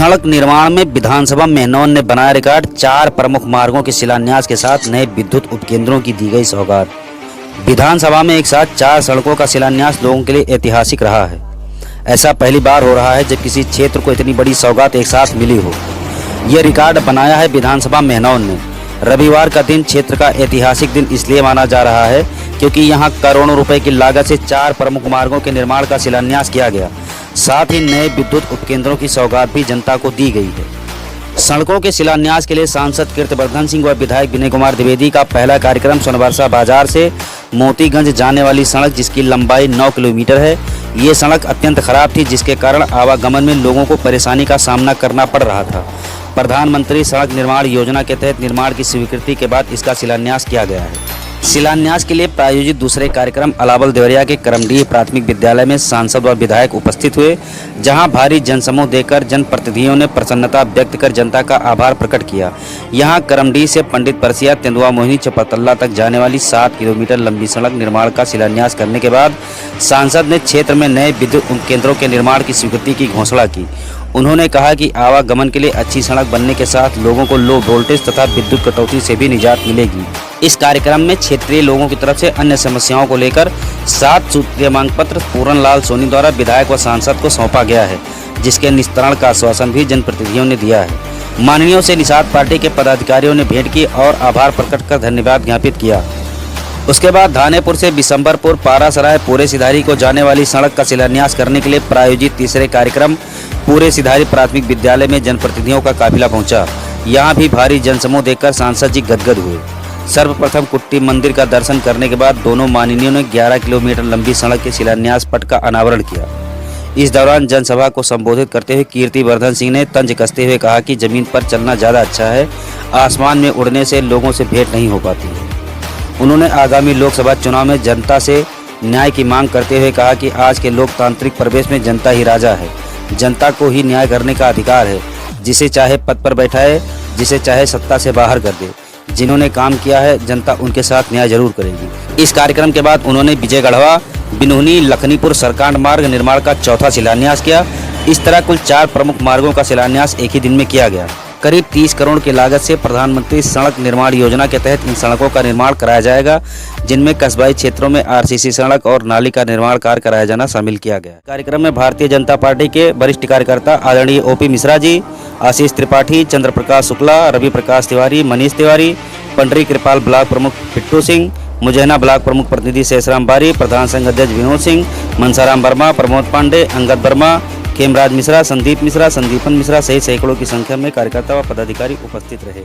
सड़क निर्माण में विधानसभा मेहनौन ने बनाया रिकॉर्ड। 4 प्रमुख मार्गों के शिलान्यास के साथ नए विद्युत उपकेंद्रों की दी गई सौगात। विधानसभा में एक साथ 4 सड़कों का शिलान्यास लोगों के लिए ऐतिहासिक रहा है। ऐसा पहली बार हो रहा है जब किसी क्षेत्र को इतनी बड़ी सौगात एक साथ मिली हो। ये रिकॉर्ड बनाया है विधानसभा मेहनौन ने। रविवार का दिन क्षेत्र का ऐतिहासिक दिन इसलिए माना जा रहा है क्योंकि यहाँ करोड़ों रुपए की लागत से 4 प्रमुख मार्गों के निर्माण का शिलान्यास किया गया। साथ ही नए विद्युत उपकेंद्रों की सौगात भी जनता को दी गई है। सड़कों के शिलान्यास के लिए सांसद कीर्तिवर्धन सिंह व विधायक विनय कुमार द्विवेदी का पहला कार्यक्रम सोनबरसा बाजार से मोतीगंज जाने वाली सड़क, जिसकी लंबाई 9 किलोमीटर है। ये सड़क अत्यंत खराब थी, जिसके कारण आवागमन में लोगों को परेशानी का सामना करना पड़ रहा था। प्रधानमंत्री सड़क निर्माण योजना के तहत निर्माण की स्वीकृति के बाद इसका शिलान्यास किया गया है। शिलान्यास के लिए प्रायोजित दूसरे कार्यक्रम अलावल देवरिया के करमडीह प्राथमिक विद्यालय में सांसद व विधायक उपस्थित हुए, जहां भारी जनसमूह देखकर जनप्रतिनिधियों ने प्रसन्नता व्यक्त कर जनता का आभार प्रकट किया। यहां करमडीह से पंडित परसिया तेंदुआ मोहिनी चपरतल्ला तक जाने वाली 7 किलोमीटर लंबी सड़क निर्माण का शिलान्यास करने के बाद सांसद ने क्षेत्र में नए विद्युत उपकेंद्रों के निर्माण की स्वीकृति की घोषणा की। उन्होंने कहा कि आवागमन के लिए अच्छी सड़क बनने के साथ लोगों को लो वोल्टेज तथा विद्युत कटौती से भी निजात मिलेगी। इस कार्यक्रम में क्षेत्रीय लोगों की तरफ से अन्य समस्याओं को लेकर 7 सूत्रीय मांग पत्र पूरनलाल सोनी द्वारा विधायक व सांसद को सौंपा गया है, जिसके निस्तारण का आश्वासन भी जनप्रतिनिधियों ने दिया है। माननीयों से निषाद पार्टी के पदाधिकारियों ने भेंट की और आभार प्रकट कर धन्यवाद ज्ञापित किया। उसके बाद धानेपुर से बिशंबरपुर पारासराय पूरे सिधारी को जाने वाली सड़क का शिलान्यास करने के लिए प्रायोजित तीसरे कार्यक्रम पूरे सिधारी प्राथमिक विद्यालय में जनप्रतिनिधियों का काफिला पहुंचा। यहां भी भारी जनसमूह देखकर सांसद जी गदगद हुए। सर्वप्रथम कुट्टी मंदिर का दर्शन करने के बाद दोनों माननीयों ने 11 किलोमीटर लंबी सड़क के शिलान्यास पट का अनावरण किया। इस दौरान जनसभा को संबोधित करते हुए कीर्तिवर्धन सिंह ने तंज कसते हुए कहा कि जमीन पर चलना ज़्यादा अच्छा है, आसमान में उड़ने से लोगों से भेंट नहीं हो पाती है। उन्होंने आगामी लोकसभा चुनाव में जनता से न्याय की मांग करते हुए कहा कि आज के लोकतांत्रिक परिवेश में जनता ही राजा है। जनता को ही न्याय करने का अधिकार है, जिसे चाहे पद पर बैठाए, जिसे चाहे सत्ता से बाहर कर दे। जिन्होंने काम किया है जनता उनके साथ न्याय जरूर करेगी। इस कार्यक्रम के बाद उन्होंने विजयगढ़वा बिनोहनी लखनीपुर सरकांड मार्ग निर्माण का चौथा शिलान्यास किया। इस तरह कुल 4 प्रमुख मार्गों का शिलान्यास एक ही दिन में किया गया। करीब 30 करोड़ की लागत से प्रधानमंत्री सड़क निर्माण योजना के तहत इन सड़कों का निर्माण कराया जाएगा, जिनमें कस्बाई क्षेत्रों में आरसीसी सड़क और नाली का निर्माण कार्य कराया जाना शामिल किया गया। कार्यक्रम में भारतीय जनता पार्टी के वरिष्ठ कार्यकर्ता आदरणीय ओपी मिश्रा जी, आशीष त्रिपाठी, चंद्र प्रकाश शुक्ला, रवि प्रकाश तिवारी, मनीष तिवारी, पंडरी कृपाल ब्लॉक प्रमुख पिट्टू सिंह, मुजैना ब्लॉक प्रमुख प्रतिनिधि शेषराम बारी, प्रधान संघ अध्यक्ष विनोद सिंह, मनसाराम वर्मा, प्रमोद पांडे, अंगद वर्मा, खेमराज मिश्रा, संदीप मिश्रा, संदीपन मिश्रा सहित सैकड़ों की संख्या में कार्यकर्ता व पदाधिकारी उपस्थित रहे।